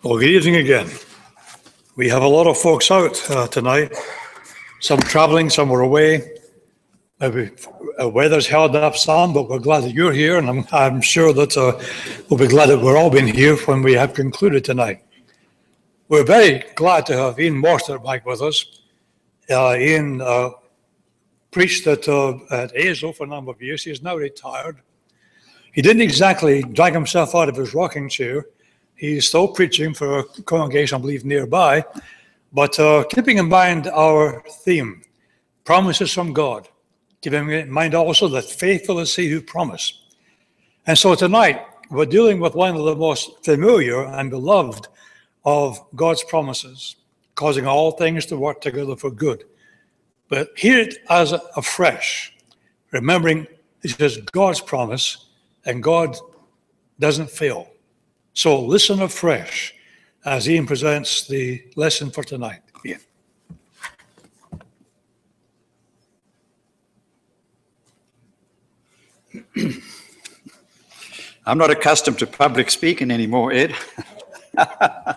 Well, good evening again. We have a lot of folks out tonight. Some traveling, some are away. Maybe weather's held up some, but we're glad that you're here, and I'm sure that we'll be glad that we're all been here when we have concluded tonight. We're very glad to have Iam Mostert back with us. Ian preached at Azel for a number of years. He is now retired. He didn't exactly drag himself out of his rocking chair. He's still preaching for a congregation, I believe, nearby. But keeping in mind our theme, promises from God, keeping in mind also that faithful is he who promised. And so tonight, we're dealing with one of the most familiar and beloved of God's promises, causing all things to work together for good. But hear it as afresh, remembering it is God's promise, and God doesn't fail. So listen afresh as Ian presents the lesson for tonight. Ian. I'm not accustomed to public speaking anymore, Ed. I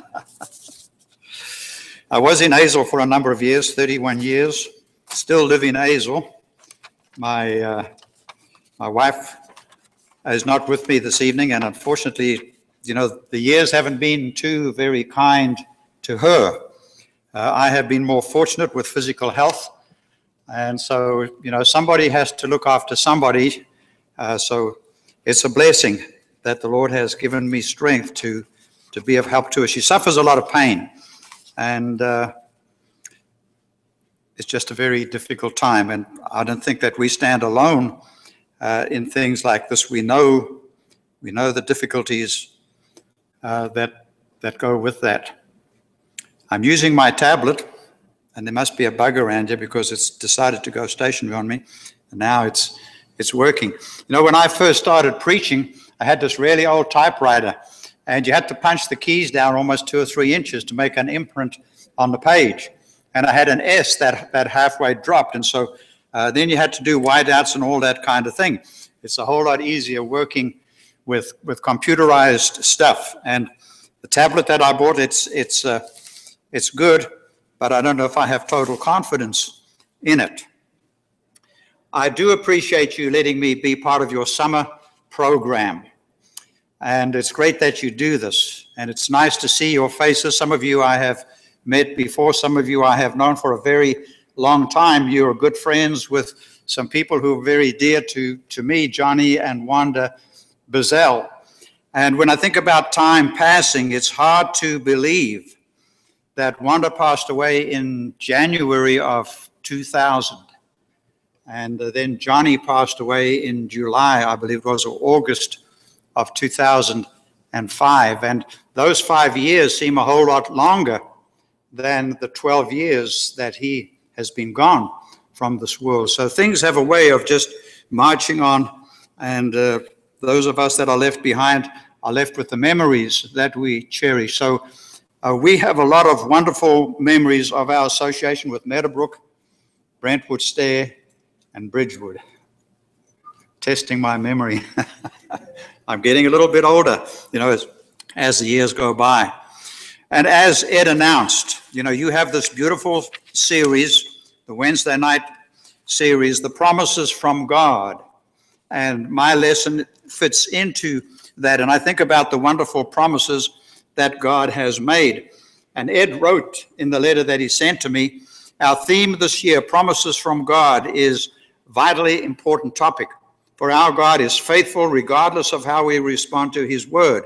was in Azel for a number of years, 31 years, still live in Azel. My wife is not with me this evening, and unfortunately, you know, the years haven't been too very kind to her. I have been more fortunate with physical health. And so, you know, somebody has to look after somebody. So it's a blessing that the Lord has given me strength to be of help to her. She suffers a lot of pain. And it's just a very difficult time. And I don't think that we stand alone in things like this. We know the difficulties that go with that. I'm using my tablet, and there must be a bug around here because it's decided to go stationary on me, and now it's working. You know, when I first started preaching, I had this really old typewriter, and you had to punch the keys down almost 2 or 3 inches to make an imprint on the page. And I had an S that halfway dropped, and so then you had to do whiteouts and all that kind of thing. It's a whole lot easier working with computerized stuff. And the tablet that I bought, it's good, but I don't know if I have total confidence in it. I do appreciate you letting me be part of your summer program. And it's great that you do this. And it's nice to see your faces. Some of you I have met before. Some of you I have known for a very long time. You're good friends with some people who are very dear to me, Johnny and Wanda Bazell. And when I think about time passing, it's hard to believe that Wanda passed away in January of 2000. And then Johnny passed away in July, I believe it was, or August of 2005. And those 5 years seem a whole lot longer than the 12 years that he has been gone from this world. So things have a way of just marching on, and those of us that are left behind are left with the memories that we cherish. So we have a lot of wonderful memories of our association with Meadowbrook, Brentwood Stair, and Bridgewood. Testing my memory. I'm getting a little bit older, you know, as the years go by. And as Ed announced, you know, you have this beautiful series, the Wednesday night series, The Promises from God. And my lesson fits into that. And I think about the wonderful promises that God has made. And Ed wrote in the letter that he sent to me, our theme this year, Promises from God, is vitally important topic. For our God is faithful regardless of how we respond to his word.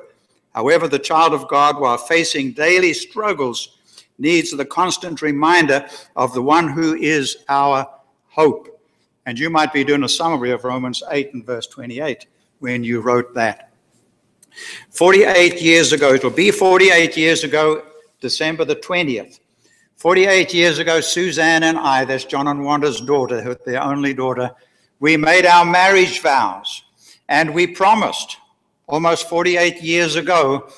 However, the child of God, while facing daily struggles, needs the constant reminder of the one who is our hope. And you might be doing a summary of Romans 8 and verse 28 when you wrote that. 48 years ago, it will be 48 years ago, December the 20th. 48 years ago, Suzanne and I, that's John and Wanda's daughter, their only daughter, we made our marriage vows. And we promised almost 48 years ago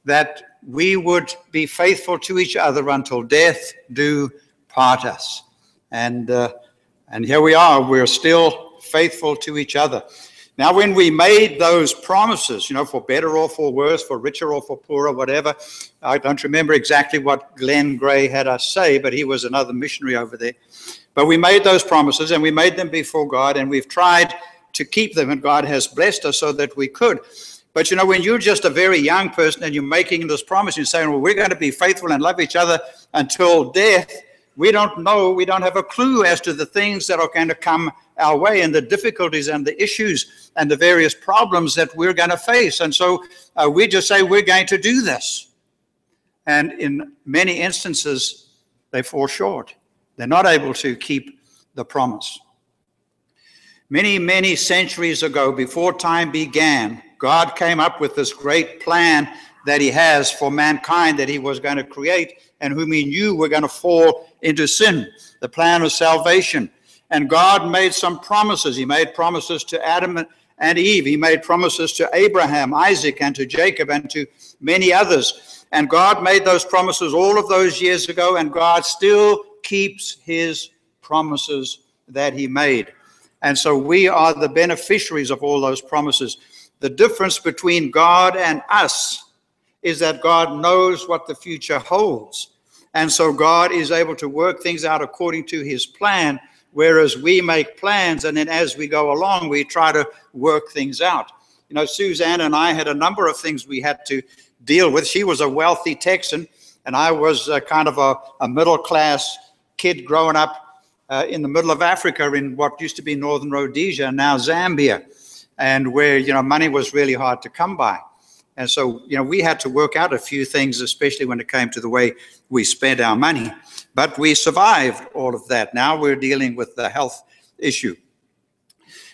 that we would be faithful to each other until death do part us. And here we are, we're still faithful to each other. Now, when we made those promises, for better or for worse, for richer or for poorer, whatever, I don't remember exactly what Glenn Gray had us say, but he was another missionary over there. But we made those promises, and we made them before God, and we've tried to keep them, and God has blessed us so that we could. But when you're just a very young person and you're making this promise, you're saying, well, we're going to be faithful and love each other until death. We don't know, we don't have a clue as to the things that are going to come our way and the difficulties and the issues and the various problems that we're going to face. And so we just say we're going to do this. And in many instances, they fall short. They're not able to keep the promise. Many, many centuries ago, before time began, God came up with this great plan that he has for mankind that he was going to create and whom he knew were going to fall into sin, the plan of salvation. And God made some promises. He made promises to Adam and Eve. He made promises to Abraham, Isaac, and to Jacob, and to many others. And God made those promises all of those years ago, and God still keeps his promises that he made. And so we are the beneficiaries of all those promises. The difference between God and us is that God knows what the future holds. And so God is able to work things out according to his plan, whereas we make plans, and then as we go along, we try to work things out. Suzanne and I had a number of things we had to deal with. She was a wealthy Texan, and I was kind of a middle-class kid growing up in the middle of Africa in what used to be Northern Rhodesia, now Zambia, and where, money was really hard to come by. And so, we had to work out a few things, especially when it came to the way we spent our money. But we survived all of that. Now we're dealing with the health issue.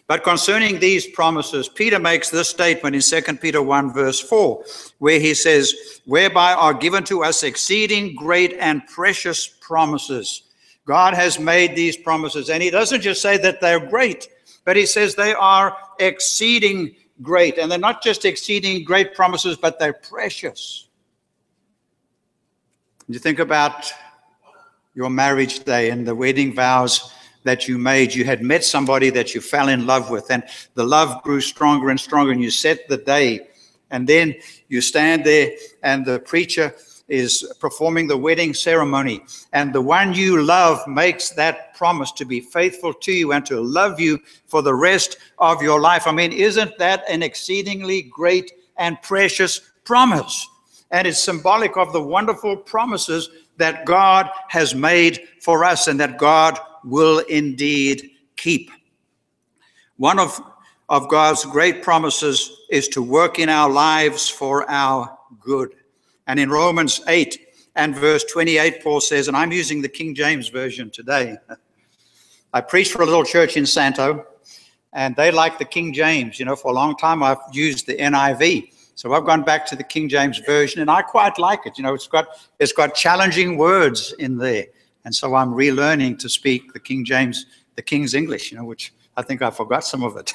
But concerning these promises, Peter makes this statement in 2 Peter 1, verse 4, where he says, whereby are given to us exceeding great and precious promises. God has made these promises, and he doesn't just say that they're great, but he says they are exceeding great. And they're not just exceeding great promises, but they're precious. You think about your marriage day and the wedding vows that you made. You had met somebody that you fell in love with, and the love grew stronger and stronger, and you set the day. And then you stand there, and the preacher is performing the wedding ceremony, and the one you love makes that promise to be faithful to you and to love you for the rest of your life. I mean, isn't that an exceedingly great and precious promise? And it's symbolic of the wonderful promises that God has made for us and that God will indeed keep. One of God's great promises is to work in our lives for our good. And in Romans 8 and verse 28, Paul says, and I'm using the King James Version today. I preached for a little church in Santo, and they like the King James. For a long time I've used the NIV. So I've gone back to the King James Version, and I quite like it. It's got challenging words in there. And so I'm relearning to speak the King James, the King's English, which I think I forgot some of it.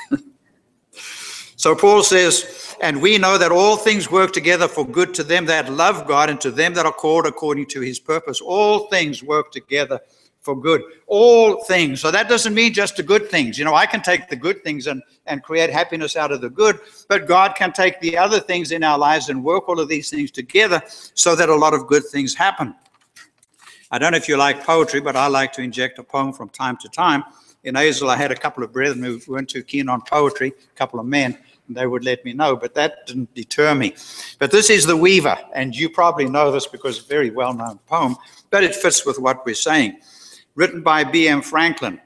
So Paul says, and we know that all things work together for good to them that love God and to them that are called according to his purpose. All things work together for good. All things. So that doesn't mean just the good things. I can take the good things and create happiness out of the good, but God can take the other things in our lives and work all of these things together so that a lot of good things happen. I don't know if you like poetry, but I like to inject a poem from time to time. In Hazel, I had a couple of brethren who weren't too keen on poetry, a couple of men, and they would let me know, but that didn't deter me. But this is The Weaver, and you probably know this because it's a very well-known poem, but it fits with what we're saying. Written by B.M. Franklin.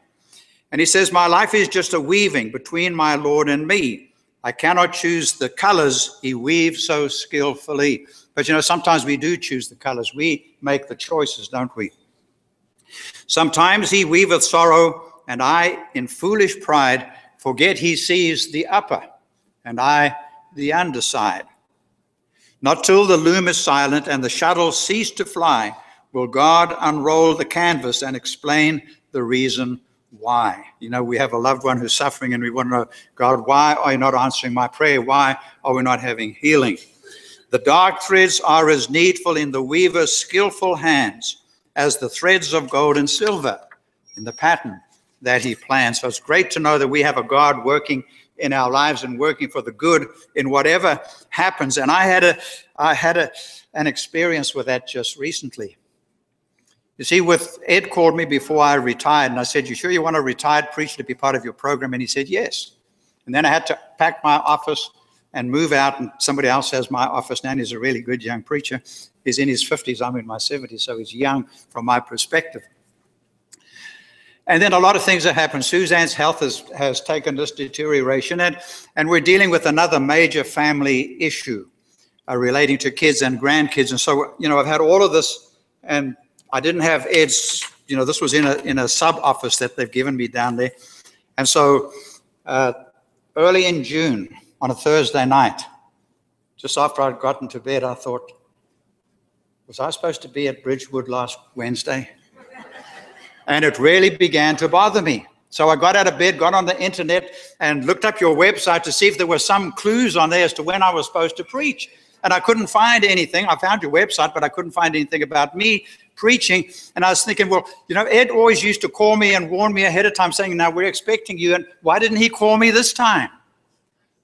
And he says, my life is just a weaving between my Lord and me. I cannot choose the colors he weaves so skillfully. But sometimes we do choose the colors. We make the choices, don't we? Sometimes he weaveth sorrow, and I, in foolish pride, forget he sees the upper, and I the underside. Not till the loom is silent and the shuttle cease to fly will God unroll the canvas and explain the reason why. We have a loved one who's suffering, and we want to know, God, why are you not answering my prayer? Why are we not having healing? The dark threads are as needful in the weaver's skillful hands as the threads of gold and silver in the pattern that he plans. So it's great to know that we have a God working in our lives and working for the good in whatever happens. And I had an experience with that just recently. You see, Ed called me before I retired, and I said, "You sure you want a retired preacher to be part of your program?" And he said, "Yes." And then I had to pack my office and move out, and somebody else has my office now, and he's a really good young preacher. He's in his 50s, I'm in my 70s, so he's young from my perspective. And then a lot of things have happened. Suzanne's health has taken this deterioration, and we're dealing with another major family issue relating to kids and grandkids. And so, I've had all of this, and I didn't have Ed's, this was in a sub office that they've given me down there. And so early in June, on a Thursday night, just after I'd gotten to bed, I thought, was I supposed to be at Bridgewood last Wednesday? And it really began to bother me. So I got out of bed, got on the internet, and looked up your website to see if there were some clues on there as to when I was supposed to preach. And I couldn't find anything. I found your website, but I couldn't find anything about me preaching. And I was thinking, well, Ed always used to call me and warn me ahead of time saying, "Now we're expecting you." And why didn't he call me this time?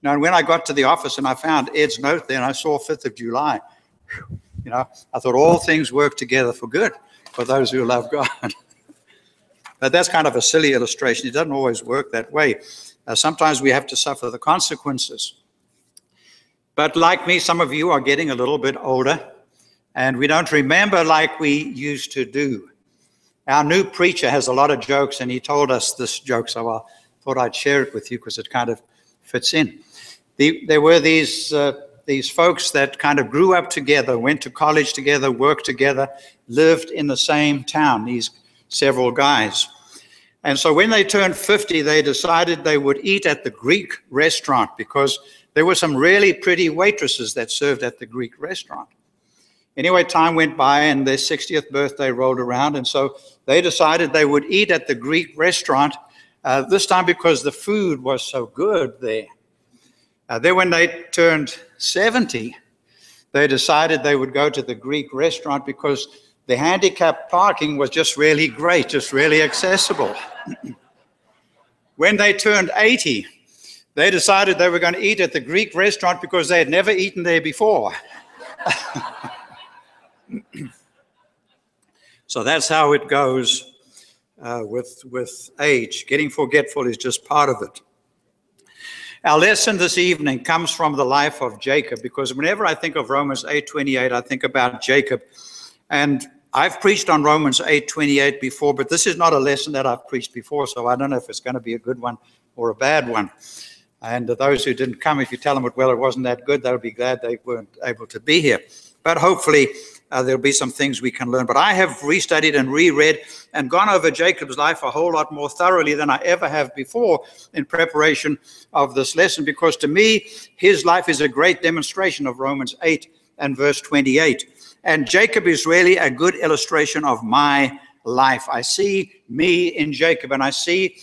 Now, when I got to the office and I found Ed's note there and I saw 5th of July, I thought all things work together for good for those who love God. But that's kind of a silly illustration. It doesn't always work that way. Sometimes we have to suffer the consequences. But like me, some of you are getting a little bit older, and we don't remember like we used to do. Our new preacher has a lot of jokes, and he told us this joke, so I thought I'd share it with you because it kind of fits in. There were these folks that kind of grew up together, went to college together, worked together, lived in the same town, these several guys. And so when they turned 50, they decided they would eat at the Greek restaurant because there were some really pretty waitresses that served at the Greek restaurant. Anyway, time went by and their 60th birthday rolled around, and so they decided they would eat at the Greek restaurant, this time because the food was so good there. Then when they turned 70, they decided they would go to the Greek restaurant because the handicap parking was just really great, just really accessible. When they turned 80, they decided they were going to eat at the Greek restaurant because they had never eaten there before. So that's how it goes with age. Getting forgetful is just part of it. Our lesson this evening comes from the life of Jacob, because whenever I think of Romans 8:28, I think about Jacob. And I've preached on Romans 8:28 before, but this is not a lesson that I've preached before, so I don't know if it's going to be a good one or a bad one. And those who didn't come, if you tell them, well, it wasn't that good, they'll be glad they weren't able to be here. But hopefully there'll be some things we can learn. But I have restudied and reread and gone over Jacob's life a whole lot more thoroughly than I ever have before in preparation of this lesson, because to me, his life is a great demonstration of Romans 8 and verse 28. And Jacob is really a good illustration of my life. I see me in Jacob, and I see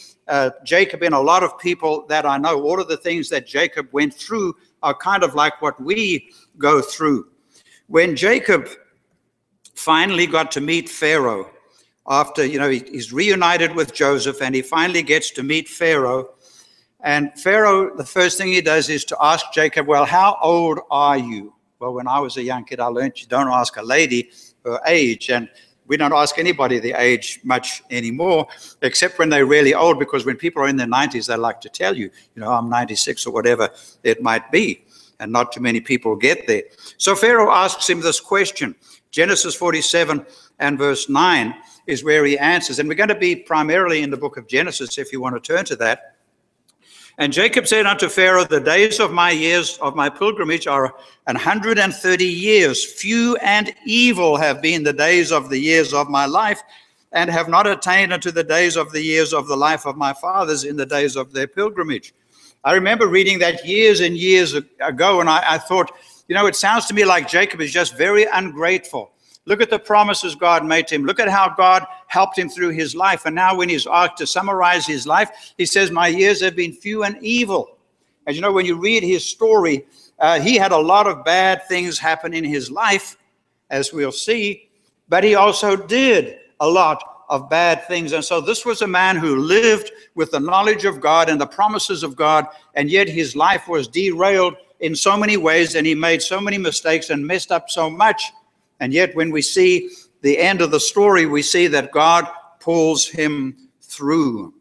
Jacob in a lot of people that I know. All of the things that Jacob went through are kind of like what we go through. When Jacob finally got to meet Pharaoh, after, he's reunited with Joseph, and he finally gets to meet Pharaoh. And Pharaoh, the first thing he does is to ask Jacob, well, how old are you? Well, when I was a young kid, I learned you don't ask a lady her age, and we don't ask anybody the age much anymore, except when they're really old, because when people are in their 90s, they like to tell you, I'm 96 or whatever it might be, and not too many people get there. So Pharaoh asks him this question. Genesis 47 and verse 9 is where he answers, and we're going to be primarily in the book of Genesis if you want to turn to that. And Jacob said unto Pharaoh, the days of my years of my pilgrimage are 130 years. Few and evil have been the days of the years of my life, and have not attained unto the days of the years of the life of my fathers in the days of their pilgrimage. I remember reading that years and years ago, and I thought, it sounds to me like Jacob is just very ungrateful. Look at the promises God made to him. Look at how God helped him through his life. And now when he's asked to summarize his life, he says, my years have been few and evil. As when you read his story, he had a lot of bad things happen in his life, as we'll see, but he also did a lot of bad things. And so this was a man who lived with the knowledge of God and the promises of God, and yet his life was derailed in so many ways, and he made so many mistakes and messed up so much. And yet when we see the end of the story, we see that God pulls him through.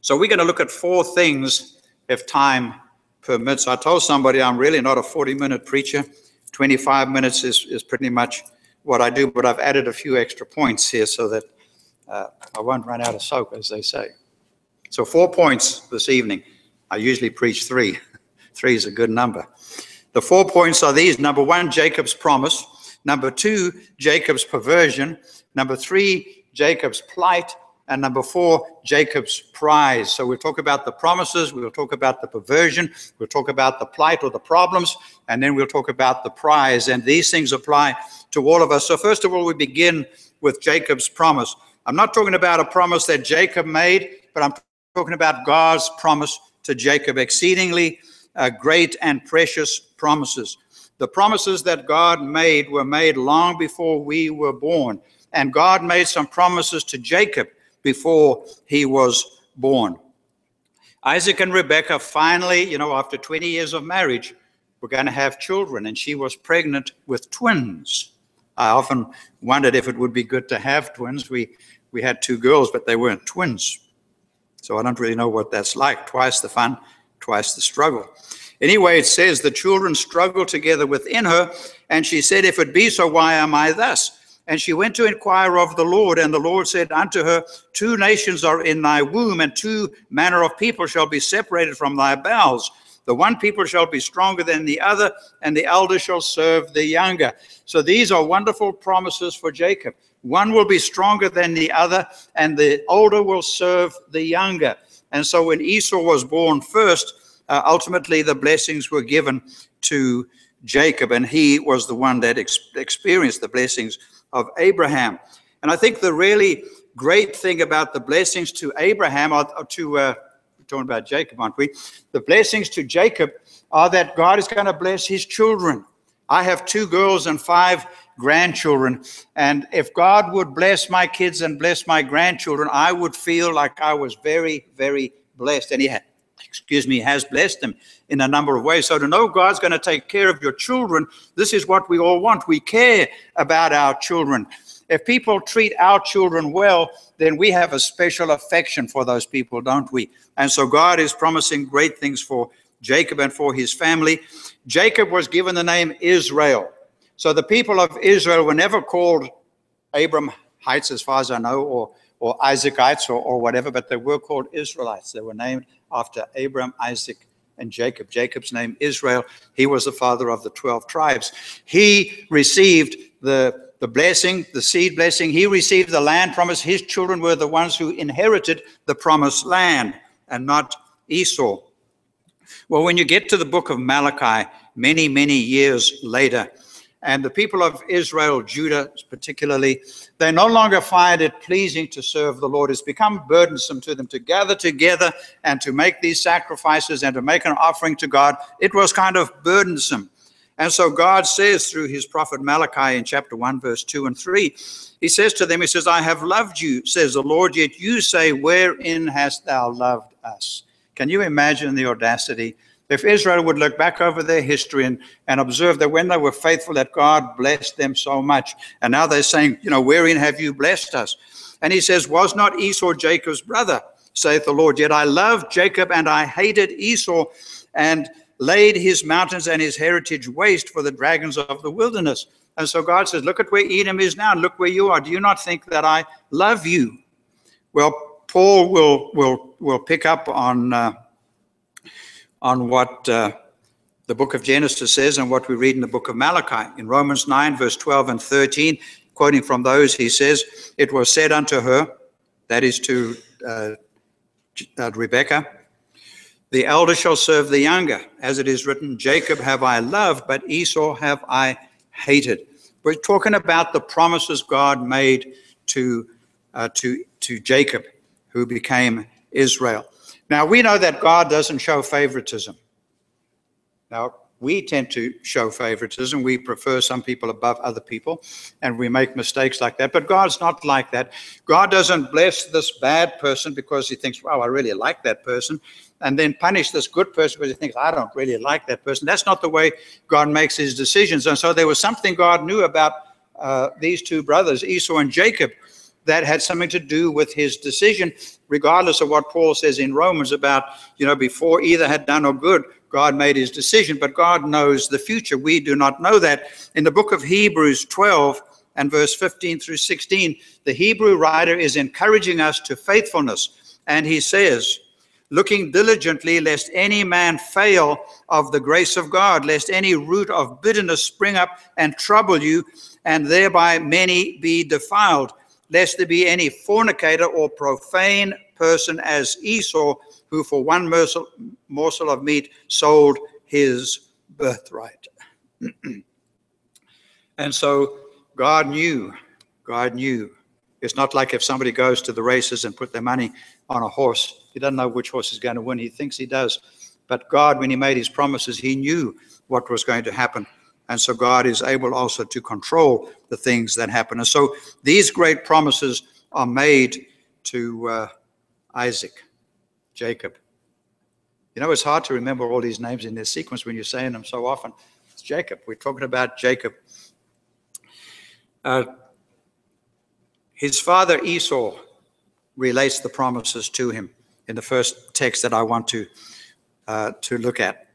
So we're going to look at 4 things if time permits. I told somebody I'm really not a 40-minute preacher. 25 minutes is pretty much what I do, but I've added a few extra points here so that I won't run out of soap, as they say. So 4 points this evening. I usually preach 3. 3 is a good number. The 4 points are these. Number 1, Jacob's promise. Number 2, Jacob's perversion. Number 3, Jacob's plight. And number 4, Jacob's prize. So we'll talk about the promises, we'll talk about the perversion, we'll talk about the plight or the problems, and then we'll talk about the prize. And these things apply to all of us. So first of all, we begin with Jacob's promise. I'm not talking about a promise that Jacob made, but I'm talking about God's promise to Jacob, exceedingly great and precious promises. The promises that God made were made long before we were born. And God made some promises to Jacob before he was born. Isaac and Rebekah finally, after 20 years of marriage, were going to have children, and she was pregnant with twins. I often wondered if it would be good to have twins. We had 2 girls, but they weren't twins. So I don't really know what that's like. Twice the fun, twice the struggle. Anyway, it says the children struggled together within her, and she said, if it be so, why am I thus? And she went to inquire of the Lord, and the Lord said unto her, 2 nations are in thy womb, and 2 manner of people shall be separated from thy bowels. The one people shall be stronger than the other, and the elder shall serve the younger. So these are wonderful promises for Jacob. One will be stronger than the other, and the older will serve the younger. And so when Esau was born first, ultimately the blessings were given to Jacob, and he was the one that experienced the blessings of Abraham. And I think the really great thing about the blessings to Abraham, we're talking about Jacob, aren't we? The blessings to Jacob are that God is going to bless his children. I have 2 girls and 5 grandchildren, and if God would bless my kids and bless my grandchildren, I would feel like I was very, very blessed. And he has blessed them in a number of ways. So to know God's going to take care of your children, this is what we all want. We care about our children. If people treat our children well, then we have a special affection for those people, don't we? And so God is promising great things for Jacob and for his family. Jacob was given the name Israel. So the people of Israel were never called Abrahamites, as far as I know, or Isaacites or whatever, but they were called Israelites. They were named after Abraham, Isaac, and Jacob. Jacob's name Israel. He was the father of the 12 tribes. He received the blessing, the seed blessing. He received the land promise. His children were the ones who inherited the promised land, and not Esau. Well, when you get to the book of Malachi, many, many years later, and the people of Israel, Judah particularly, they no longer find it pleasing to serve the Lord. It's become burdensome to them to gather together and to make these sacrifices and to make an offering to God. It was kind of burdensome. And so God says through his prophet Malachi in chapter 1, verse 2 and 3, he says to them, he says, I have loved you, says the Lord, yet you say, wherein hast thou loved us? Can you imagine the audacity? If Israel would look back over their history and observe that when they were faithful, that God blessed them so much. And now they're saying, wherein have you blessed us? And he says, was not Esau Jacob's brother, saith the Lord? Yet I loved Jacob and I hated Esau, and laid his mountains and his heritage waste for the dragons of the wilderness. And so God says, look at where Edom is now, and look where you are. Do you not think that I love you? Well, Paul will pick up on what the book of Genesis says and what we read in the book of Malachi. In Romans 9, verse 12 and 13, quoting from those, he says, it was said unto her, that is to Rebekah, the elder shall serve the younger. As it is written, Jacob have I loved, but Esau have I hated. We're talking about the promises God made to Jacob, who became Israel. Now, we know that God doesn't show favoritism. Now, we tend to show favoritism. We prefer some people above other people, and we make mistakes like that. But God's not like that. God doesn't bless this bad person because he thinks, wow, I really like that person, and then punish this good person because he thinks, I don't really like that person. That's not the way God makes his decisions. And so there was something God knew about these two brothers, Esau and Jacob, that had something to do with his decision, regardless of what Paul says in Romans about, before either had done or good, God made his decision, but God knows the future. We do not know that. In the book of Hebrews 12 and verse 15 through 16, the Hebrew writer is encouraging us to faithfulness. And he says, looking diligently, lest any man fail of the grace of God, lest any root of bitterness spring up and trouble you, and thereby many be defiled, lest there be any fornicator or profane person as Esau, who for one morsel of meat sold his birthright. And so God knew. It's not like if somebody goes to the races and put their money on a horse, he doesn't know which horse is going to win. He thinks he does. But God, when he made his promises, he knew what was going to happen. And so God is able also to control the things that happen. And so these great promises are made to Isaac, Jacob. It's hard to remember all these names in this sequence when you're saying them so often. It's Jacob. We're talking about Jacob. His father Esau relates the promises to him in the first text that I want to look at.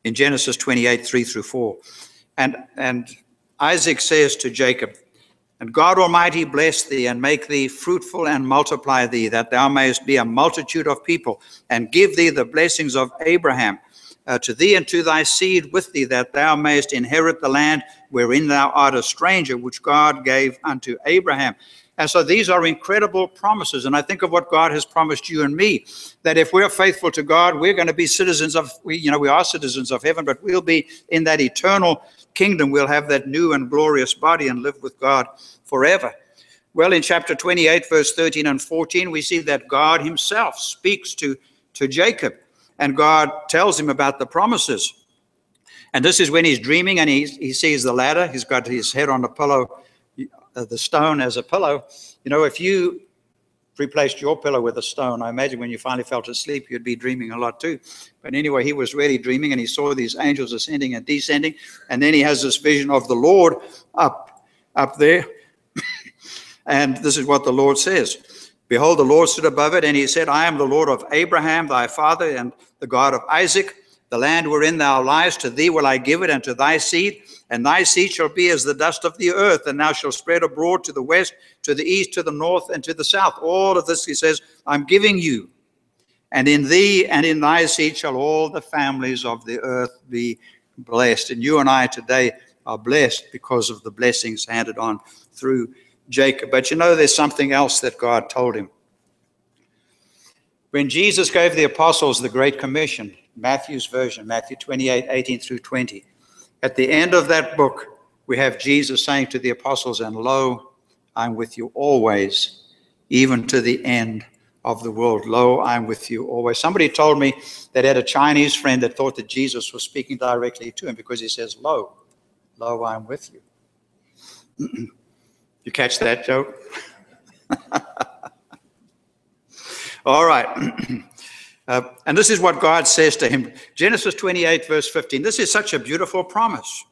In Genesis 28, 3 through 4. And Isaac says to Jacob, and God Almighty bless thee, and make thee fruitful, and multiply thee, that thou mayest be a multitude of people, and give thee the blessings of Abraham, to thee and to thy seed with thee, that thou mayest inherit the land wherein thou art a stranger, which God gave unto Abraham. And so these are incredible promises. And I think of what God has promised you and me, that if we're faithful to God, we're going to be citizens of, we are citizens of heaven, but we'll be in that eternal kingdom. We'll have that new and glorious body and live with God forever. Well, in chapter 28, verse 13 and 14, we see that God himself speaks to Jacob, and God tells him about the promises. And this is when he's dreaming and he sees the ladder. He's got his head on the pillow, the stone as a pillow. If you replaced your pillow with a stone, I imagine when you finally fell asleep, you'd be dreaming a lot too. But anyway, he was really dreaming, and he saw these angels ascending and descending. And then he has this vision of the Lord up there. And this is what the Lord says. Behold, the Lord stood above it, and he said, I am the Lord of Abraham, thy father, and the God of Isaac. The land wherein thou liest, to thee will I give it, and to thy seed. And thy seed shall be as the dust of the earth, and thou shalt spread abroad to the west, to the east, to the north, and to the south. All of this, he says, I'm giving you. And in thee and in thy seed shall all the families of the earth be blessed. And you and I today are blessed because of the blessings handed on through Jacob. But there's something else that God told him. When Jesus gave the apostles the Great Commission, Matthew's version, Matthew 28, 18 through 20, at the end of that book, we have Jesus saying to the apostles, and lo, I'm with you always, even to the end of the world. Lo, I'm with you always. Somebody told me that had a Chinese friend that thought that Jesus was speaking directly to him because he says, lo, I'm with you. You catch that joke? All right. And this is what God says to him. Genesis 28, verse 15. This is such a beautiful promise.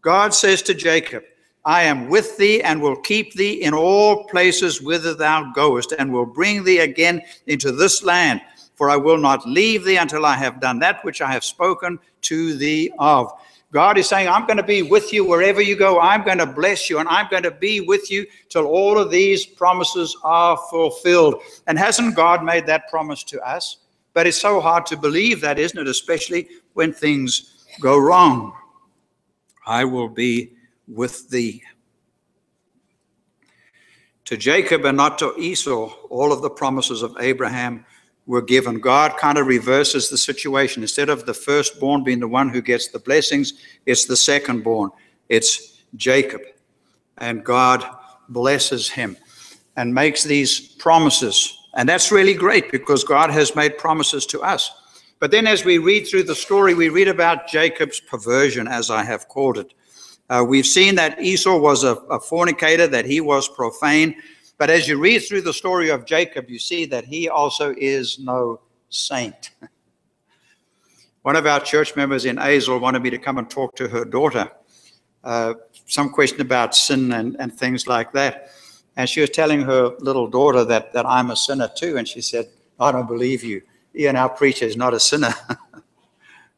God says to Jacob, I am with thee and will keep thee in all places whither thou goest, and will bring thee again into this land. For I will not leave thee until I have done that which I have spoken to thee of. God is saying, I'm going to be with you wherever you go. I'm going to bless you, and I'm going to be with you till all of these promises are fulfilled. And hasn't God made that promise to us? But it's so hard to believe that, isn't it? Especially when things go wrong. I will be with thee. To Jacob and not to Esau, all of the promises of Abraham were given. God kind of reverses the situation. Instead of the firstborn being the one who gets the blessings, it's the secondborn. It's Jacob. And God blesses him and makes these promises. And that's really great because God has made promises to us. But then as we read through the story, we read about Jacob's perversion, as I have called it. We've seen that Esau was a fornicator, that he was profane. But as you read through the story of Jacob, you see that he also is no saint. One of our church members in Azle wanted me to come and talk to her daughter. Some question about sin and things like that. And she was telling her little daughter that I'm a sinner too. And she said, I don't believe you. Ian, our preacher, is not a sinner.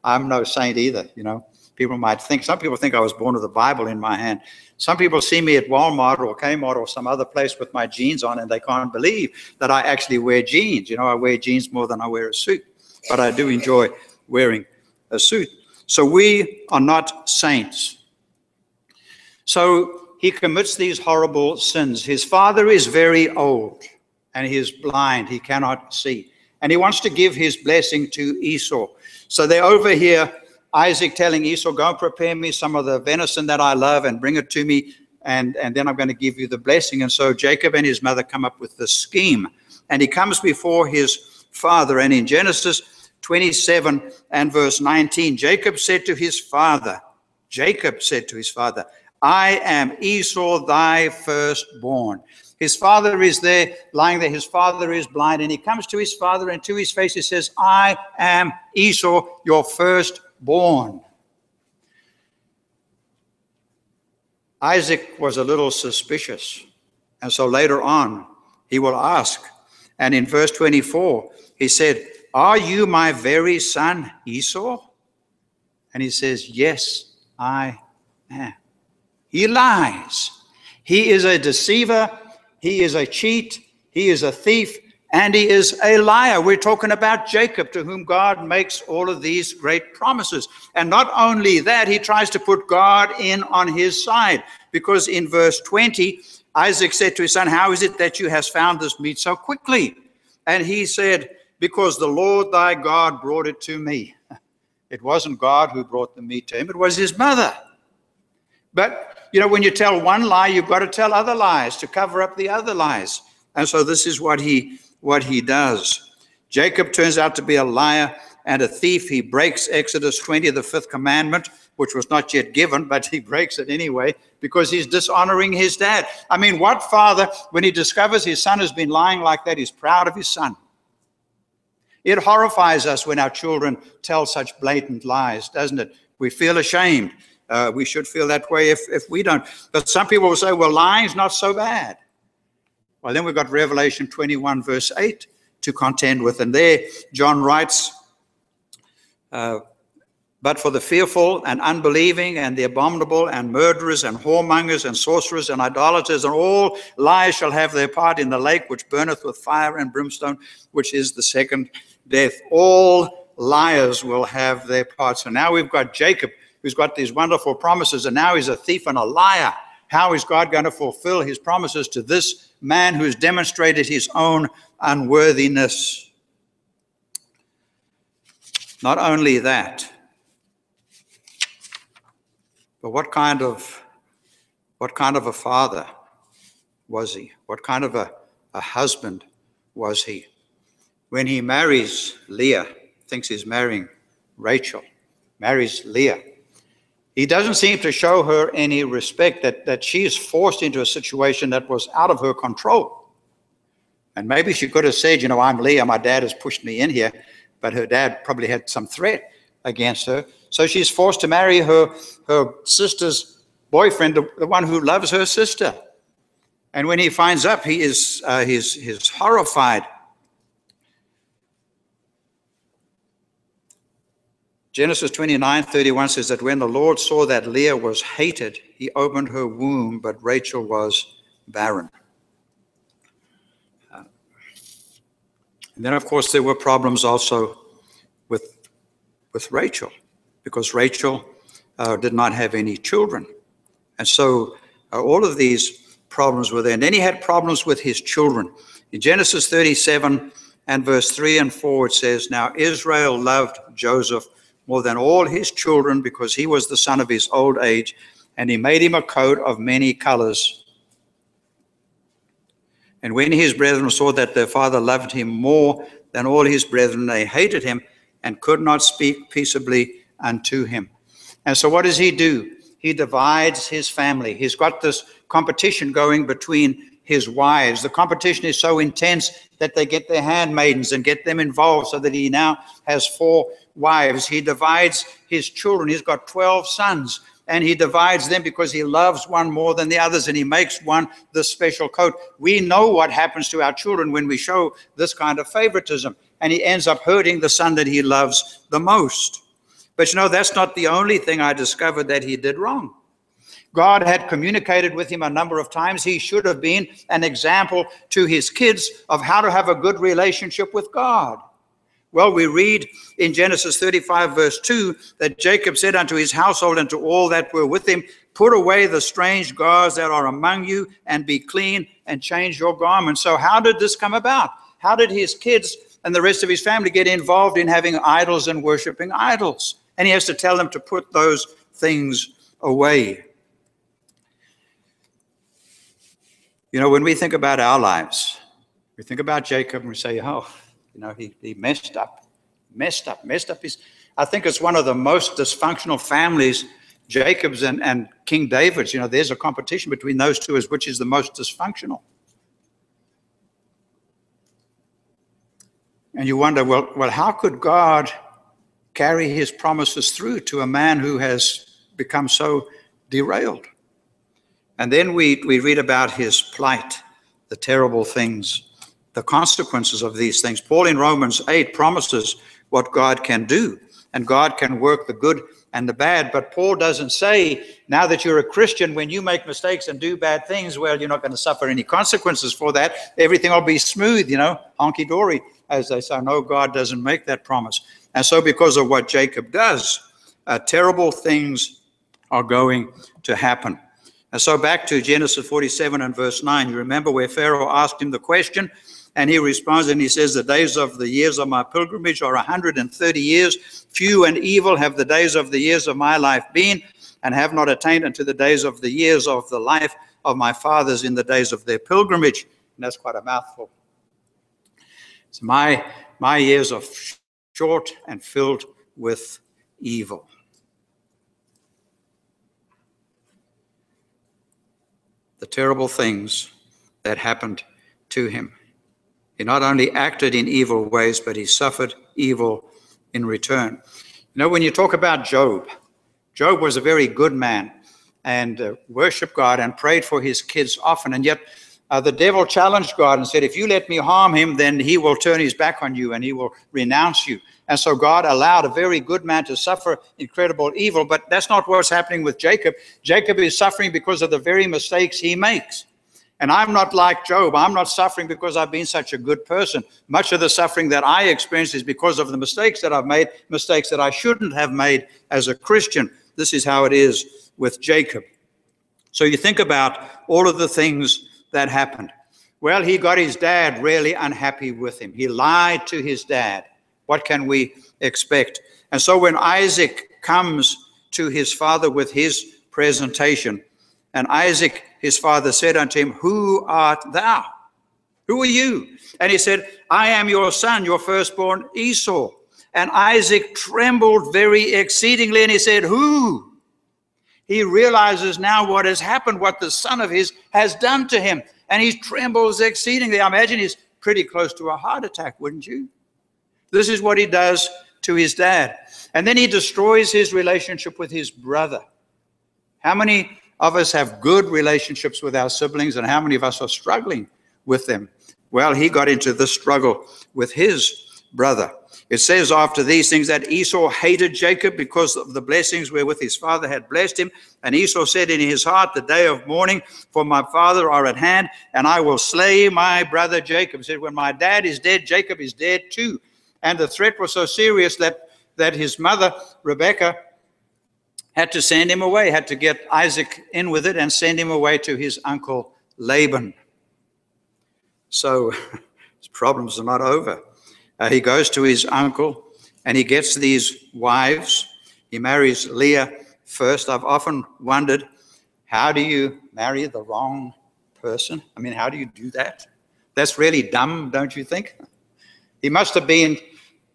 I'm no saint either, you know. People might think, some people think I was born with a Bible in my hand. Some people see me at Walmart or Kmart or some other place with my jeans on, and they can't believe that I actually wear jeans. You know, I wear jeans more than I wear a suit, but I do enjoy wearing a suit. So we are not saints. So he commits these horrible sins. His father is very old, and he is blind. He cannot see. And he wants to give his blessing to Esau. So they're over here, Isaac telling Esau, go and prepare me some of the venison that I love and bring it to me, and then I'm going to give you the blessing. And so Jacob and his mother come up with this scheme. And he comes before his father. And in Genesis 27 and verse 19, Jacob said to his father, I am Esau, thy firstborn. His father is there, lying there. His father is blind. And he comes to his father, and to his face he says, I am Esau, your firstborn. Isaac was a little suspicious. And so later on, he will ask. And in verse 24, he said, are you my very son, Esau? And he says, yes, I am. He lies. He is a deceiver. He is a cheat. He is a thief. And he is a liar. We're talking about Jacob, to whom God makes all of these great promises. And not only that, he tries to put God in on his side. Because in verse 20, Isaac said to his son, how is it that you have found this meat so quickly? And he said, because the Lord thy God brought it to me. It wasn't God who brought the meat to him. It was his mother. But, you know, when you tell one lie, you've got to tell other lies to cover up the other lies. And so this is what he does. Jacob turns out to be a liar and a thief. He breaks Exodus 20, the fifth commandment, which was not yet given, but he breaks it anyway because he's dishonoring his dad. I mean, what father, when he discovers his son has been lying like that, is proud of his son? It horrifies us when our children tell such blatant lies, doesn't it? We feel ashamed. We should feel that way if we don't. But some people will say, well, lying's not so bad. Well, then we've got Revelation 21, verse 8 to contend with. And there, John writes, but for the fearful and unbelieving and the abominable and murderers and whoremongers and sorcerers and idolaters and all liars shall have their part in the lake which burneth with fire and brimstone, which is the second death. All liars will have their part. So now we've got Jacob, who's got these wonderful promises, and now he's a thief and a liar. How is God going to fulfill his promises to this man who's demonstrated his own unworthiness? Not only that, but what kind of a father was he? What kind of a husband was he? When he marries Leah, thinks he's marrying Rachel, marries Leah, he doesn't seem to show her any respect, that she is forced into a situation that was out of her control. And maybe she could have said, you know, I'm Leah, my dad has pushed me in here, but her dad probably had some threat against her. So she's forced to marry her sister's boyfriend, the one who loves her sister. And when he finds out, he's horrified. Genesis 29:31 says that when the Lord saw that Leah was hated, he opened her womb, but Rachel was barren. And then, of course, there were problems also with Rachel, because Rachel did not have any children. And so all of these problems were there. And then he had problems with his children. In Genesis 37 and verse 3 and 4, it says, now Israel loved Joseph more than all his children, because he was the son of his old age, and he made him a coat of many colors. And when his brethren saw that their father loved him more than all his brethren, they hated him, and could not speak peaceably unto him. And so what does he do? He divides his family. He's got this competition going between his wives. The competition is so intense that they get their handmaidens and get them involved, so that he now has 4 wives. He divides his children. He's got 12 sons, and he divides them because he loves one more than the others, and he makes one the special coat. We know what happens to our children when we show this kind of favoritism, and he ends up hurting the son that he loves the most. But that's not the only thing I discovered that he did wrong. God had communicated with him a number of times. He should have been an example to his kids of how to have a good relationship with God. Well, we read in Genesis 35, verse 2, that Jacob said unto his household and to all that were with him, put away the strange gods that are among you, and be clean, and change your garments. So how did this come about? How did his kids and the rest of his family get involved in having idols and worshiping idols? And he has to tell them to put those things away. When we think about our lives, we think about Jacob and we say, he messed up. I think it's one of the most dysfunctional families, Jacob's and King David's. There's a competition between those two as which is the most dysfunctional. And you wonder, well, how could God carry his promises through to a man who has become so derailed? And then we read about his plight, the terrible things, the consequences of these things. Paul in Romans 8 promises what God can do, and God can work the good and the bad. But Paul doesn't say, now that you're a Christian, when you make mistakes and do bad things, well, you're not going to suffer any consequences for that. Everything will be smooth, honky-dory, as they say. No, God doesn't make that promise. And so because of what Jacob does, terrible things are going to happen. And so back to Genesis 47 and verse 9, you remember where Pharaoh asked him the question, and he responds and he says, the days of the years of my pilgrimage are 130 years. Few and evil have the days of the years of my life been, and have not attained unto the days of the years of the life of my fathers in the days of their pilgrimage. And that's quite a mouthful. So my years are short and filled with evil. The terrible things that happened to him. He not only acted in evil ways, but he suffered evil in return. When you talk about Job, Job was a very good man and worshiped God and prayed for his kids often. And yet the devil challenged God and said, if you let me harm him, then he will turn his back on you and he will renounce you. And so God allowed a very good man to suffer incredible evil. But that's not what's happening with Jacob. Jacob is suffering because of the very mistakes he makes. And I'm not like Job. I'm not suffering because I've been such a good person. Much of the suffering that I experience is because of the mistakes that I've made, mistakes that I shouldn't have made as a Christian. This is how it is with Jacob. So you think about all of the things that happened. Well, he got his dad really unhappy with him. He lied to his dad. What can we expect? And so when Isaac comes to his father with his presentation, and Isaac, his father, said unto him, who art thou? Who are you? And he said, I am your son, your firstborn Esau. And Isaac trembled very exceedingly, and he said, who? He realizes now what has happened, what the son of his has done to him. And he trembles exceedingly. I imagine he's pretty close to a heart attack, wouldn't you? This is what he does to his dad. And then he destroys his relationship with his brother. How many of us have good relationships with our siblings, and how many of us are struggling with them? Well, he got into this struggle with his brother. It says after these things that Esau hated Jacob because of the blessings wherewith his father had blessed him. And Esau said in his heart, the day of mourning for my father are at hand, and I will slay my brother Jacob. He said, when my dad is dead, Jacob is dead too. And the threat was so serious that his mother, Rebekah, had to send him away, had to get Isaac in with it and send him away to his uncle Laban. So his problems are not over. He goes to his uncle and he gets these wives. He marries Leah first. I've often wondered, how do you marry the wrong person? I mean, how do you do that? That's really dumb, don't you think? He must have been,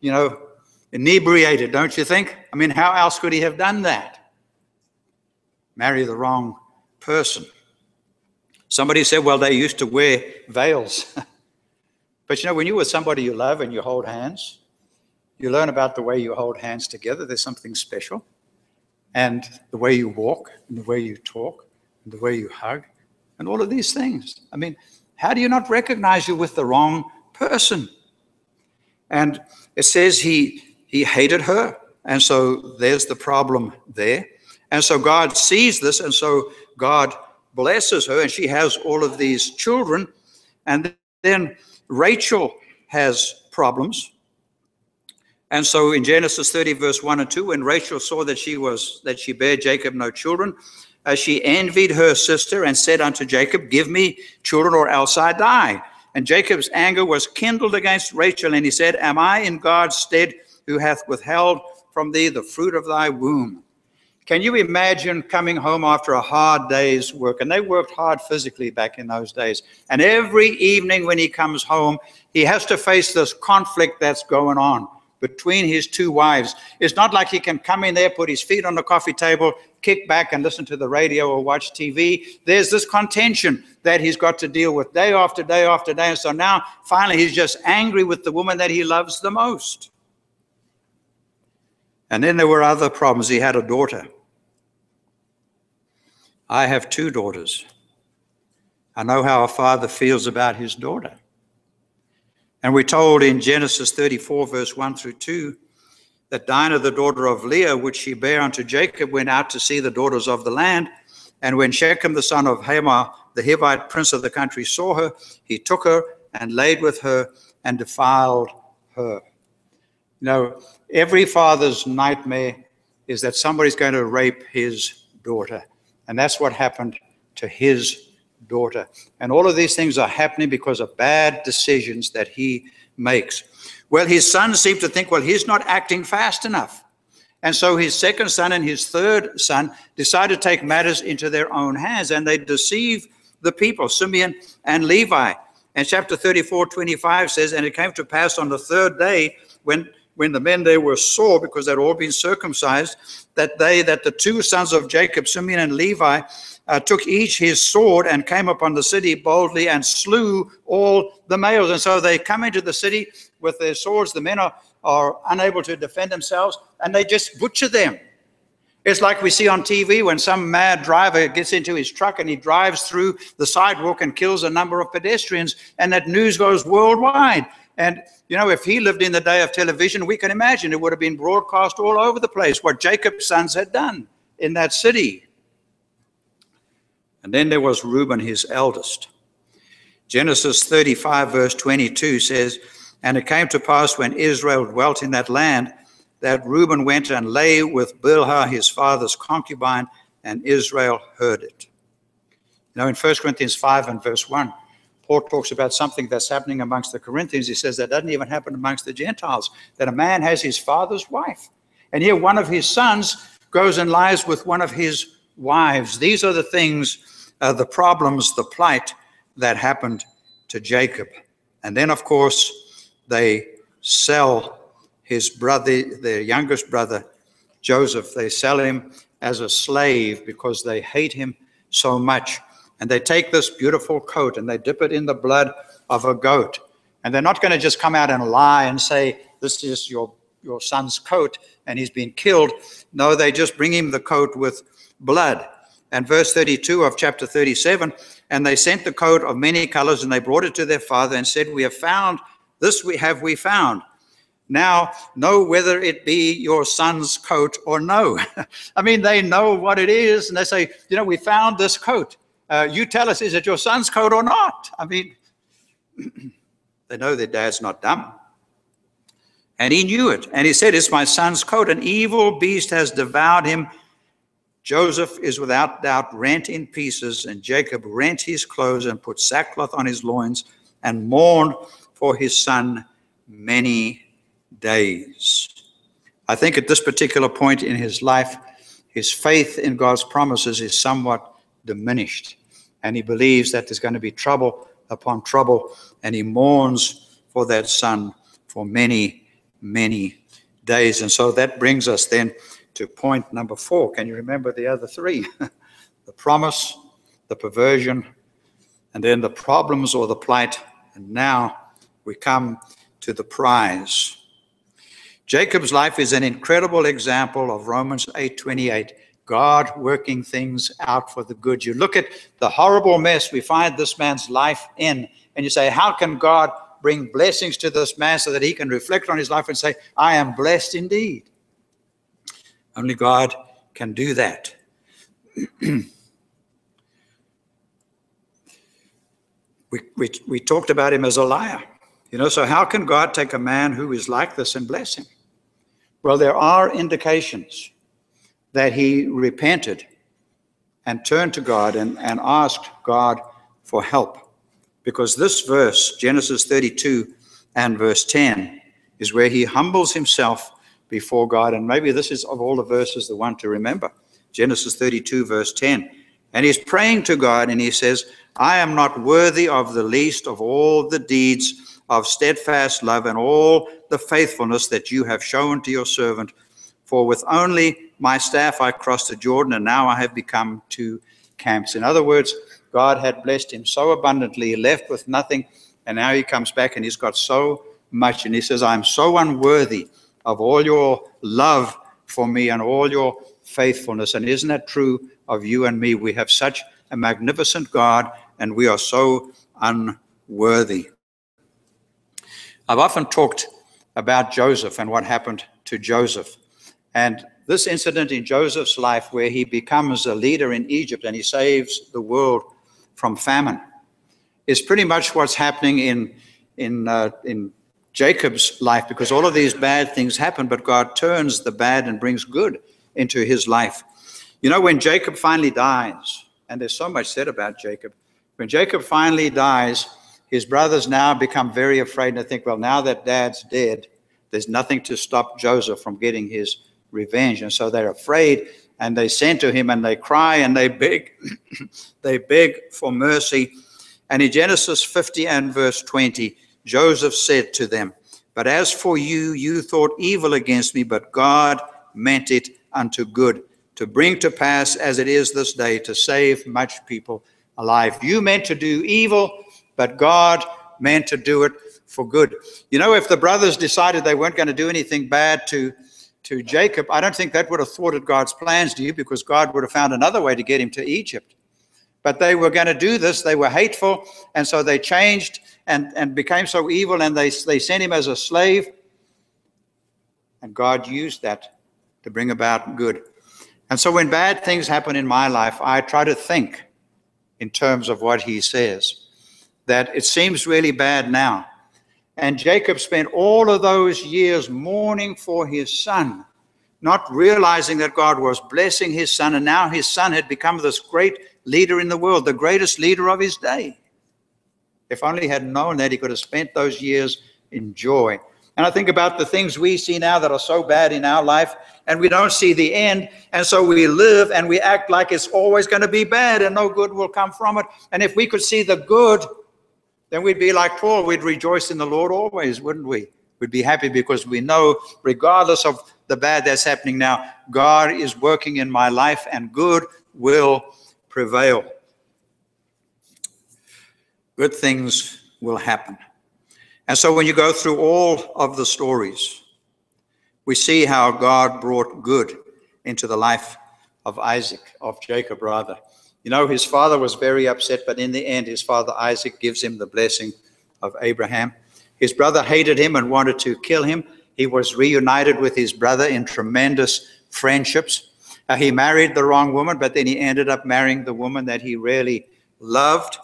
in inebriated, don't you think? I mean, how else could he have done that? Marry the wrong person. Somebody said, well, they used to wear veils. But you know, when you're with somebody you love and you hold hands, you learn about the way you hold hands together. There's something special. And the way you walk, and the way you talk, and the way you hug, and all of these things. I mean, how do you not recognize you with the wrong person? And it says he hated her. And so there's the problem there. And so God sees this, and so God blesses her, and she has all of these children. And then Rachel has problems. And so in Genesis 30, verse 1 and 2, when Rachel saw that she bare Jacob no children, she envied her sister and said unto Jacob, give me children, or else I die. And Jacob's anger was kindled against Rachel, and he said, am I in God's stead, who hath withheld from thee the fruit of thy womb? Can you imagine coming home after a hard day's work? And they worked hard physically back in those days. And every evening when he comes home, he has to face this conflict that's going on between his two wives. It's not like he can come in there, put his feet on the coffee table, kick back and listen to the radio or watch TV. There's this contention that he's got to deal with day after day after day. And so now, finally, he's just angry with the woman that he loves the most. And then there were other problems. He had a daughter. I have two daughters. I know how a father feels about his daughter. And we're told in Genesis 34, verse 1 through 2, that Dinah, the daughter of Leah, which she bare unto Jacob, went out to see the daughters of the land. And when Shechem, the son of Hamor, the Hivite prince of the country, saw her, he took her and laid with her and defiled her. You know, every father's nightmare is that somebody's going to rape his daughter. And that's what happened to his daughter. And all of these things are happening because of bad decisions that he makes. Well, his sons seem to think, well, he's not acting fast enough. And so his second son and his third son decide to take matters into their own hands, and they deceive the people, Simeon and Levi. And chapter 34:25 says, and it came to pass on the third day, when the men there were sore, because they'd all been circumcised, that the two sons of Jacob, Simeon and Levi, took each his sword and came upon the city boldly and slew all the males. And so they come into the city with their swords. The men are unable to defend themselves, and they just butcher them. It's like we see on TV when some mad driver gets into his truck and he drives through the sidewalk and kills a number of pedestrians, and that news goes worldwide. And, you know, if he lived in the day of television, we can imagine it would have been broadcast all over the place what Jacob's sons had done in that city. And then there was Reuben, his eldest. Genesis 35, verse 22 says, and it came to pass when Israel dwelt in that land, that Reuben went and lay with Bilhah, his father's concubine, and Israel heard it. You know, in 1 Corinthians 5 and verse 1, Paul talks about something that's happening amongst the Corinthians. He says that doesn't even happen amongst the Gentiles, that a man has his father's wife. And here one of his sons goes and lies with one of his wives. These are the things, the problems, the plight that happened to Jacob. And then, of course, they sell his brother, their youngest brother, Joseph. They sell him as a slave because they hate him so much. And they take this beautiful coat and they dip it in the blood of a goat. And they're not going to just come out and lie and say, this is your son's coat and he's been killed. No, they just bring him the coat with blood. And verse 32 of chapter 37, and they sent the coat of many colors, and they brought it to their father and said, we have found, this have we found. Now know whether it be your son's coat or no. I mean, they know what it is, and they say, you know, we found this coat. You tell us, is it your son's coat or not? I mean, they know their dad's not dumb. And he knew it. And he said, it's my son's coat. An evil beast has devoured him. Joseph is without doubt rent in pieces, and Jacob rent his clothes and put sackcloth on his loins and mourned for his son many days. I think at this particular point in his life, his faith in God's promises is somewhat diminished, and he believes that there's going to be trouble upon trouble, and he mourns for that son for many, many days. And so that brings us then to point number 4. Can you remember the other 3? The promise, the perversion, and then the problems or the plight. And now we come to the prize. Jacob's life is an incredible example of Romans 8:28. God working things out for the good. You look at the horrible mess we find this man's life in, and you say, how can God bring blessings to this man so that he can reflect on his life and say, I am blessed indeed? Only God can do that. We talked about him as a liar. So how can God take a man who is like this and bless him? Well, there are indications that he repented and turned to God and asked God for help. Because this verse, Genesis 32 and verse 10, is where he humbles himself before God. And maybe this is, of all the verses, the one to remember. Genesis 32, verse 10. And he's praying to God and he says, I am not worthy of the least of all the deeds of steadfast love and all the faithfulness that you have shown to your servant. For with only my staff I crossed the Jordan, and now I have become 2 camps. In other words, God had blessed him so abundantly, he left with nothing, and now he comes back and he's got so much. And he says, I'm so unworthy of all your love for me and all your faithfulness. And isn't that true of you and me? We have such a magnificent God, and we are so unworthy. I've often talked about Joseph and what happened to Joseph. And this incident in Joseph's life where he becomes a leader in Egypt and he saves the world from famine is pretty much what's happening in Jacob's life, because all of these bad things happen, but God turns the bad and brings good into his life. When Jacob finally dies, and there's so much said about Jacob, when Jacob finally dies, his brothers now become very afraid and they think, well, now that dad's dead, there's nothing to stop Joseph from getting his revenge. And so they're afraid and they send to him and they cry and they beg, they beg for mercy. And in Genesis 50 and verse 20, Joseph said to them, but as for you, you thought evil against me, but God meant it unto good, to bring to pass as it is this day, to save much people alive. You meant to do evil, but God meant to do it for good. If the brothers decided they weren't going to do anything bad to Jacob, I don't think that would have thwarted God's plans, do you? Because God would have found another way to get him to Egypt. But they were going to do this. They were hateful, and so they changed and became so evil, and they sent him as a slave. And God used that to bring about good. And so when bad things happen in my life, I try to think in terms of what he says, that it seems really bad now. And Jacob spent all of those years mourning for his son, not realizing that God was blessing his son, and now his son had become this great leader in the world, the greatest leader of his day. If only he had known that, he could have spent those years in joy. And I think about the things we see now that are so bad in our life, and we don't see the end, and so we live and we act like it's always going to be bad and no good will come from it. And if we could see the good, then we'd be like Paul. We'd rejoice in the Lord always, wouldn't we? We'd be happy because we know, regardless of the bad that's happening now, God is working in my life and good will prevail. Good things will happen. And so when you go through all of the stories, we see how God brought good into the life of Jacob rather. His father was very upset, but in the end, his father Isaac gives him the blessing of Abraham. His brother hated him and wanted to kill him. He was reunited with his brother in tremendous friendships. He married the wrong woman, but then he ended up marrying the woman that he really loved.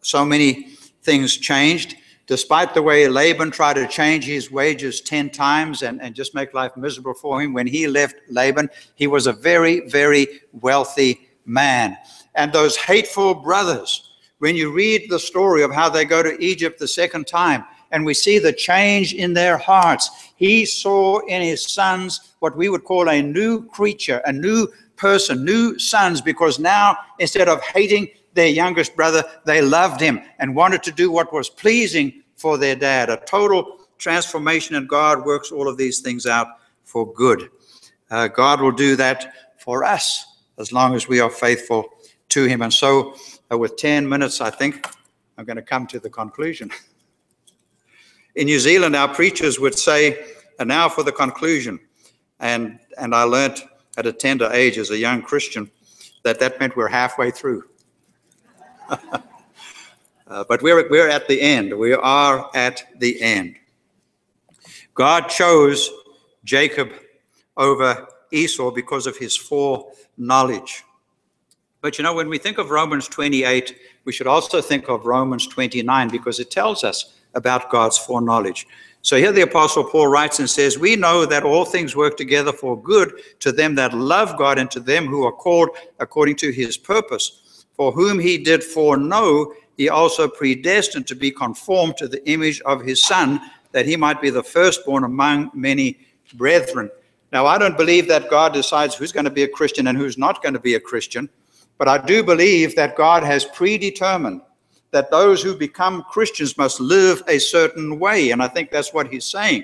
So many things changed. Despite the way Laban tried to change his wages 10 times and just make life miserable for him, when he left Laban, he was a very, very wealthy man. And those hateful brothers, when you read the story of how they go to Egypt the second time, and we see the change in their hearts, he saw in his sons what we would call a new creature, a new person, new sons, because now instead of hating their youngest brother, they loved him and wanted to do what was pleasing for their dad. A total transformation, and God works all of these things out for good. God will do that for us as long as we are faithful to him. And so with 10 minutes, I think I'm going to come to the conclusion. In New Zealand, our preachers would say, and now for the conclusion. And I learned at a tender age as a young Christian that meant we're halfway through. But we're at the end. We are at the end. God chose Jacob over Esau because of his foreknowledge. But you know, when we think of Romans 28, we should also think of Romans 29 because it tells us about God's foreknowledge. So here the Apostle Paul writes and says, we know that all things work together for good to them that love God and to them who are called according to his purpose. For whom he did foreknow, he also predestined to be conformed to the image of his Son, that he might be the firstborn among many brethren. Now, I don't believe that God decides who's going to be a Christian and who's not going to be a Christian, but I do believe that God has predetermined that those who become Christians must live a certain way, and I think that's what he's saying.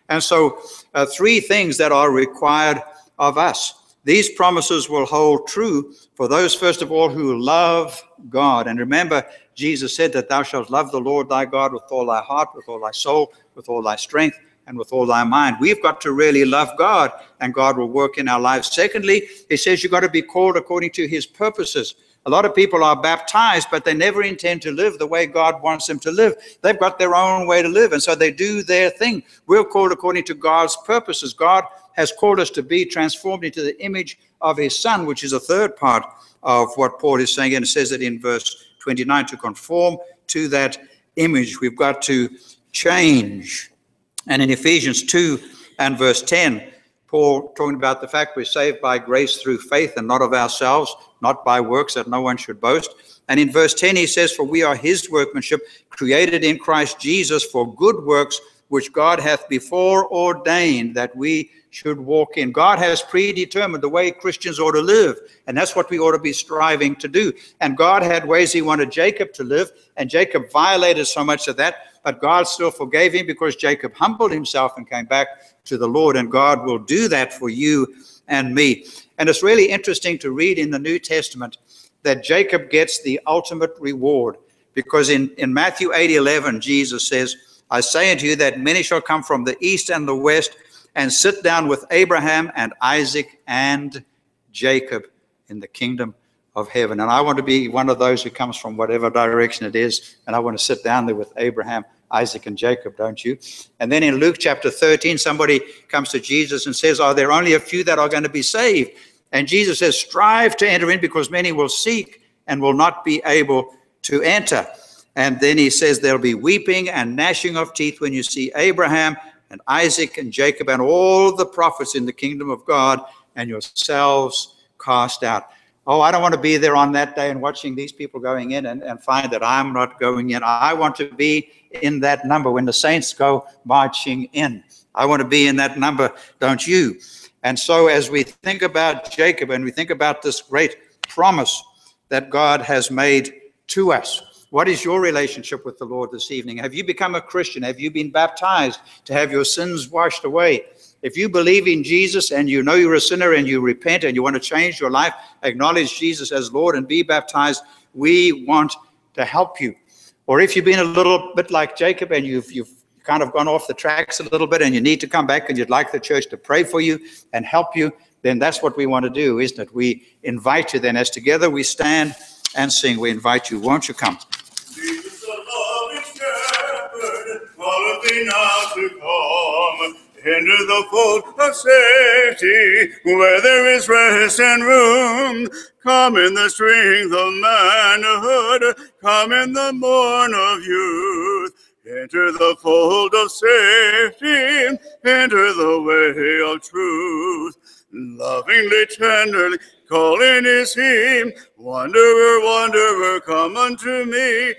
And so, three things that are required of us. These promises will hold true for those, first of all, who love God. And remember, Jesus said that thou shalt love the Lord thy God with all thy heart, with all thy soul, with all thy strength, and with all thy mind. We've got to really love God, and God will work in our lives. Secondly, he says you've got to be called according to his purposes. A lot of people are baptized, but they never intend to live the way God wants them to live. They've got their own way to live, and so they do their thing. We're called according to God's purposes. God has called us to be transformed into the image of his Son, which is a third part of what Paul is saying. And it says it in verse 29, to conform to that image. We've got to change. And in Ephesians 2 and verse 10, Paul talking about the fact we're saved by grace through faith and not of ourselves, not by works, that no one should boast. And in verse 10 he says, for we are his workmanship, created in Christ Jesus for good works, which God hath before ordained that we should walk in. God has predetermined the way Christians ought to live, and that's what we ought to be striving to do. And God had ways he wanted Jacob to live, and Jacob violated so much of that, but God still forgave him because Jacob humbled himself and came back to the Lord, and God will do that for you and me. And it's really interesting to read in the New Testament that Jacob gets the ultimate reward, because in Matthew 8:11, Jesus says, I say unto you that many shall come from the east and the west and sit down with Abraham and Isaac and Jacob in the kingdom of heaven. And I want to be one of those who comes from whatever direction it is, and I want to sit down there with Abraham, Isaac, and Jacob, don't you? And then in Luke chapter 13, somebody comes to Jesus and says, are there only a few that are going to be saved? And Jesus says, strive to enter in, because many will seek and will not be able to enter. And then he says there'll be weeping and gnashing of teeth when you see Abraham and Isaac and Jacob and all the prophets in the kingdom of God, and yourselves cast out. Oh, I don't want to be there on that day and watching these people going in and find that I'm not going in. I want to be in that number when the saints go marching in. I want to be in that number, don't you? And so as we think about Jacob and we think about this great promise that God has made to us, what is your relationship with the Lord this evening? Have you become a Christian? Have you been baptized to have your sins washed away? If you believe in Jesus and you know you're a sinner and you repent and you want to change your life, acknowledge Jesus as Lord and be baptized, we want to help you. Or if you've been a little bit like Jacob and you've kind of gone off the tracks a little bit and you need to come back and you'd like the church to pray for you and help you, then that's what we want to do, isn't it? We invite you then, as together we stand and sing, we invite you. Won't you come? Jesus, the loving shepherd, calleth thee now to come into the fold of safety, where there is rest and room. Come in the strength of manhood, come in the morn of youth. Enter the fold of safety, enter the way of truth. Lovingly, tenderly, calling is he, wanderer, wanderer, come unto me.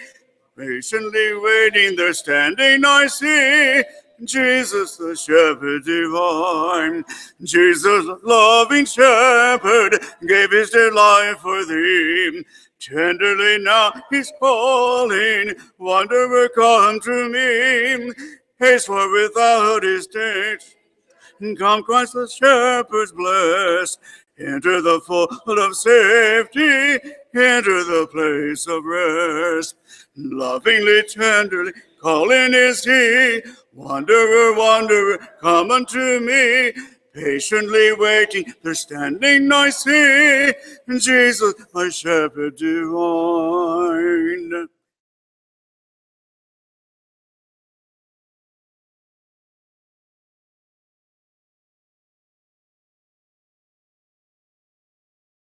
Patiently waiting there, standing I see Jesus the shepherd divine. Jesus, loving shepherd, gave his dear life for thee. Tenderly now he's calling, wanderer, come to me. haste for without haste. Come, Christ the shepherds blessed, enter the fold of safety, enter the place of rest. Lovingly, tenderly, calling is he, wanderer, wanderer, come unto me. Patiently waiting, they're standing, I see, Jesus, my shepherd divine.